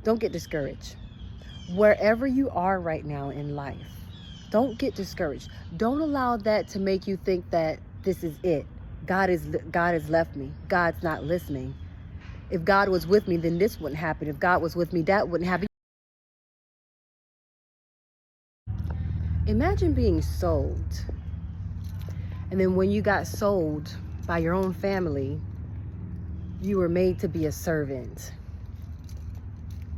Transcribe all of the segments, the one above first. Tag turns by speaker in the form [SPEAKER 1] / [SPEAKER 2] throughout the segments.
[SPEAKER 1] Don't get discouraged. Wherever you are right now in life, don't get discouraged. Don't allow that to make you think that this is it. God has left me. God's not listening. If God was with me, then this wouldn't happen. If God was with me, that wouldn't happen. Imagine being sold. And then when you got sold by your own family, you were made to be a servant.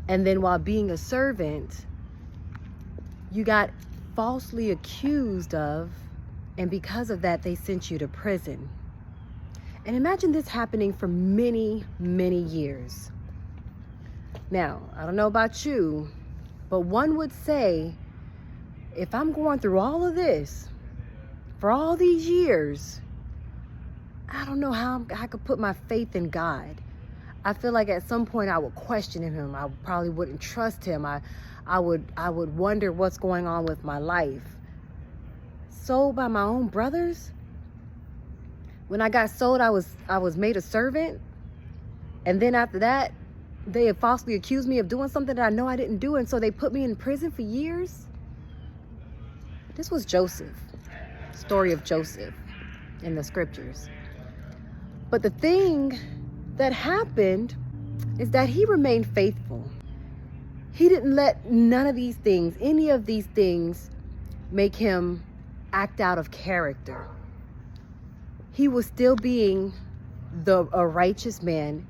[SPEAKER 1] And then while being a servant, you got falsely accused of, and because of that, they sent you to prison. And imagine this happening for many, many years. Now, I don't know about you, but one would say, if I'm going through all of this for all these years, I don't know how I could put my faith in God. I feel like at some point I would question him. I probably wouldn't trust him. I would wonder what's going on with my life. Sold by my own brothers? When I got sold, I was made a servant. And then after that, they had falsely accused me of doing something that I know I didn't do. And so they put me in prison for years. This was Joseph, story of Joseph in the scriptures. But the thing that happened is that he remained faithful. He didn't let none of these things, any of these things, make him act out of character. He was still being a righteous man,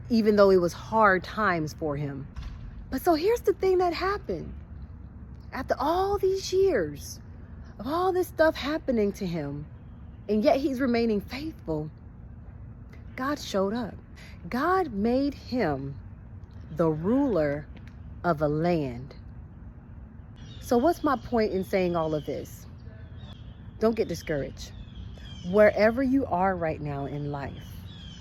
[SPEAKER 1] even though it was hard times for him. But so here's the thing that happened. After all these years of all this stuff happening to him, and yet he's remaining faithful, God showed up. God made him the ruler of a land. So what's my point in saying all of this? Don't get discouraged. Wherever you are right now in life,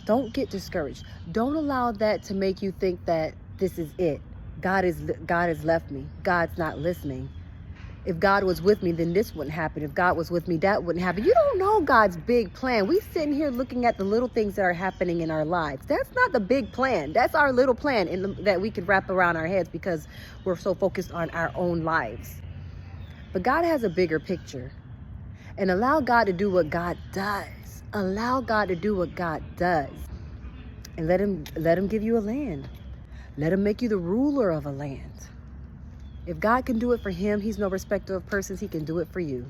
[SPEAKER 1] don't get discouraged. Don't allow that to make you think that this is it. God has left me. God's not listening. If God was with me, then this wouldn't happen. If God was with me, that wouldn't happen. You don't know God's big plan. We sitting here looking at the little things that are happening in our lives. That's not the big plan. That's our little plan that we could wrap around our heads because we're so focused on our own lives. But God has a bigger picture. And allow God to do what God does. Allow God to do what God does. And let him give you a land. Let him make you the ruler of a land. If God can do it for him, he's no respecter of persons. He can do it for you.